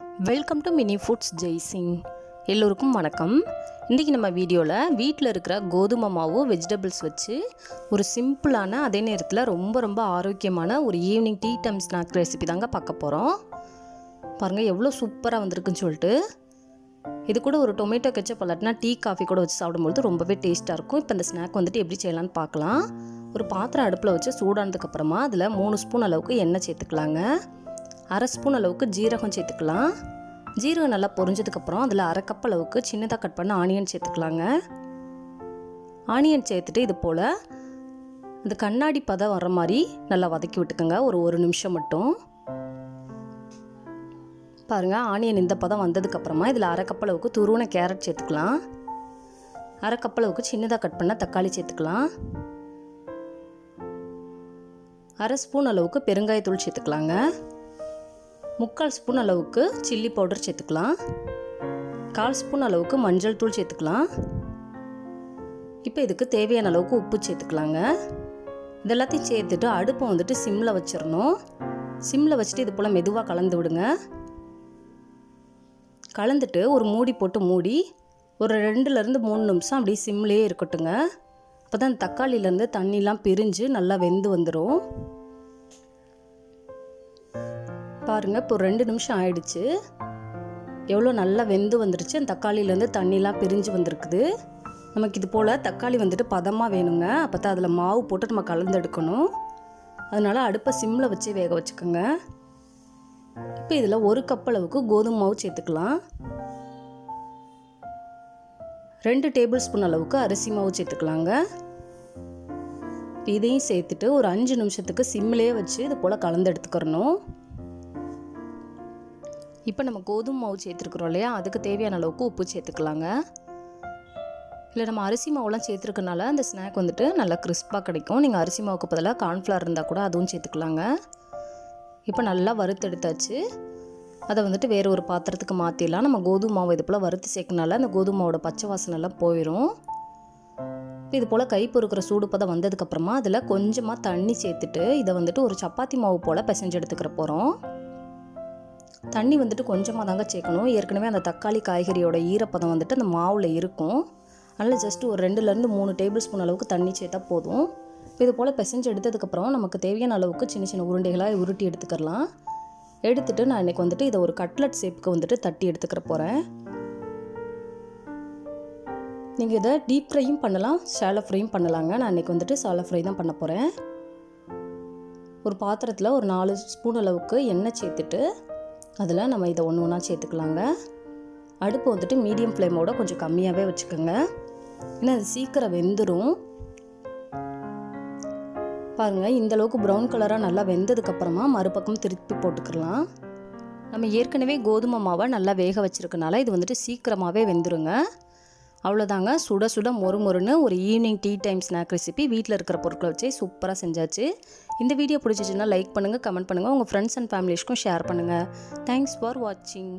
Welcome to mini foods Jaisingh. எல்லோருக்கும் வணக்கம். இன்றைக்கி நம்ம வீடியோவில் வீட்டில் இருக்கிற கோதுமை மாவு வெஜிடபிள்ஸ் வச்சு ஒரு சிம்பிளான அதே நேரத்தில் ரொம்ப ஆரோக்கியமான ஒரு evening tea time snack recipe தாங்க பார்க்க போகிறோம். பாருங்கள் எவ்வளோ சூப்பராக வந்திருக்குன்னு சொல்லிட்டு. இது கூட ஒரு டொமேட்டோ கெச்சப் இல்லாட்டினா டீ காஃபி கூட வச்சு சாப்பிடும்போது ரொம்பவே டேஸ்ட்டாக இருக்கும். இப்போ இந்த ஸ்நாக் வந்துட்டு எப்படி செய்யலான்னு பார்க்கலாம். ஒரு பாத்திரம் அடுப்பில் வச்சு சூடானதுக்கப்புறமா அதில் 3 ஸ்பூன் அளவுக்கு எண்ணெய் சேர்த்துக்கலாங்க. 1/2 ஸ்பூன் அளவுக்கு ஜீரகம் சேர்த்துக்கலாம். ஜீரகம் நல்லா பொரிஞ்சதுக்கப்புறம் அதில் 1/2 கப் அளவுக்கு சின்னதாக கட் பண்ண ஆனியன் சேர்த்துக்கலாங்க. ஆனியன் சேர்த்துட்டு இது போல் இந்த கண்ணாடி பதம் வர மாதிரி நல்லா வதக்கி விட்டுக்கோங்க. ஒரு நிமிஷம் மட்டும். பாருங்கள், ஆனியன் இந்த பதம் வந்ததுக்கப்புறமா இதில் 1/2 கப் அளவுக்கு துருவன கேரட் சேர்த்துக்கலாம். 1/2 கப் அளவுக்கு சின்னதாக கட் பண்ண தக்காளி சேர்த்துக்கலாம். 1/2 ஸ்பூன் அளவுக்கு பெருங்காயத்தூள் சேர்த்துக்கலாங்க. 3/4 ஸ்பூன் அளவுக்கு சில்லி பவுடர் சேர்த்துக்கலாம். 1/4 ஸ்பூன் அளவுக்கு மஞ்சள் தூள் சேர்த்துக்கலாம். இப்போ இதுக்கு தேவையான அளவுக்கு உப்பு சேர்த்துக்கலாங்க. இதெல்லாத்தையும் சேர்த்துட்டு அடுப்பை வந்துட்டு சிம்மில் வச்சிடணும். சிம்மில் வச்சுட்டு இது போல் மெதுவாக கலந்து விடுங்க. கலந்துட்டு ஒரு மூடி போட்டு மூடி ஒரு 2-3 நிமிஷம் அப்படியே சிம்லேயே இருக்கட்டுங்க. அப்போ தான் தக்காளியிலேருந்து தண்ணிலாம் பிரிஞ்சு நல்லா வெந்து வந்துடும். பாருங்கள், இப்போ 2 நிமிஷம் ஆயிடுச்சு. எவ்வளோ நல்லா வெந்து வந்துருச்சு. அந்த தக்காளியிலேருந்து தண்ணிலாம் பிரிஞ்சு வந்திருக்குது. நமக்கு இது போல் தக்காளி வந்துட்டு பதமாக வேணுங்க. அப்போ தான் அதில் மாவு போட்டு நம்ம கலந்து எடுக்கணும். அதனால் அடுப்பை சிம்மில் வச்சு வேக வச்சுக்கோங்க. இப்போ இதில் 1 கப் அளவுக்கு கோதுமை மாவு சேர்த்துக்கலாம். 2 டேபிள் ஸ்பூன் அளவுக்கு அரிசி மாவு சேர்த்துக்கலாங்க. இதையும் சேர்த்துட்டு ஒரு 5 நிமிஷத்துக்கு சிம்மிலே வச்சு இது போல் கலந்து எடுத்துக்கிறணும். இப்போ நம்ம கோதுமை மாவு சேர்த்துருக்குறோம் இல்லையா, அதுக்கு தேவையான அளவுக்கு உப்பு சேர்த்துக்கலாங்க. இல்லை நம்ம அரிசி மாவுலாம் சேர்த்துருக்கனால அந்த ஸ்நாக் வந்துட்டு நல்லா கிறிஸ்பாக கிடைக்கும். நீங்கள் அரிசி மாவுக்கு பதிலாக கார்ன்ஃப்ளவர் இருந்தால் கூட அதுவும் சேர்த்துக்கலாங்க. இப்போ நல்லா வறுத்தெடுத்தாச்சு. அதை வந்துட்டு வேறு ஒரு பாத்திரத்துக்கு மாற்றிடலாம். நம்ம கோதுமை மாவு இது போல் வறுத்து சேர்க்கனால அந்த கோதுமை மாவோட பச்சை வாசனைலாம் போயிடும். இது போல் கை பொறுக்கிற சூடு பதம் வந்ததுக்கப்புறமா அதில் கொஞ்சமாக தண்ணி சேர்த்துட்டு இதை வந்துட்டு ஒரு சப்பாத்தி மாவு போல் பிசைஞ்சு எடுத்துக்கிற போகிறோம். தண்ணி வந்துட்டு கொஞ்சமாக தாங்க சேர்க்கணும். ஏற்கனவே அந்த தக்காளி காய்கறியோட ஈரப்பதம் வந்துட்டு அந்த மாவில் இருக்கும். அதனால் ஜஸ்ட்டு ஒரு 2-3 டேபிள் ஸ்பூன் அளவுக்கு தண்ணி சேர்த்தா போதும். இது போல் பிசைஞ்சு எடுத்ததுக்கப்புறம் நமக்கு தேவையான அளவுக்கு சின்ன உருண்டைகளாக உருட்டி எடுத்துக்கலாம். எடுத்துகிட்டு நான் இன்றைக்கி வந்துட்டு இதை ஒரு கட்லட் ஷேப்புக்கு வந்துட்டு தட்டி எடுத்துக்கிற போகிறேன். நீங்கள் இதை டீப் ஃப்ரையும் பண்ணலாம், ஷாலோ ஃப்ரையும் பண்ணலாங்க. நான் இன்றைக்கி வந்துட்டு ஷாலோ ஃப்ரை தான் பண்ண போகிறேன். ஒரு பாத்திரத்தில் ஒரு 4 ஸ்பூன் அளவுக்கு எண்ணெய் சேர்த்துட்டு அதில் நம்ம இதை ஒன்றா சேர்த்துக்கலாங்க. அடுப்பு வந்துட்டு மீடியம் ஃப்ளேமோட கொஞ்சம் கம்மியாகவே வச்சுக்கோங்க. ஏன்னா அது சீக்கிரம் வெந்துடும். பாருங்கள், இந்தளவுக்கு ப்ரௌன் கலராக நல்லா வெந்ததுக்கப்புறமா மறுபக்கம் திருப்பி போட்டுக்கலாம். நம்ம ஏற்கனவே கோதுமை மாவை நல்லா வேக வச்சுருக்கனால இது வந்துட்டு சீக்கிரமாகவே வெந்துருங்க. அவ்வளோதாங்க, சுட மொறுன்னு ஒரு evening tea time snack recipe வீட்டில் இருக்கிற பொருட்களை வச்சு சூப்பராக செஞ்சாச்சு. இந்த வீடியோ பிடிச்சிச்சுன்னா லைக் பண்ணுங்கள், கமெண்ட் பண்ணுங்கள், உங்கள் ஃப்ரெண்ட்ஸ் அண்ட் ஃபேமிலிஸ்க்கும் ஷேர் பண்ணுங்கள். தேங்க்ஸ் ஃபார் வாட்சிங்.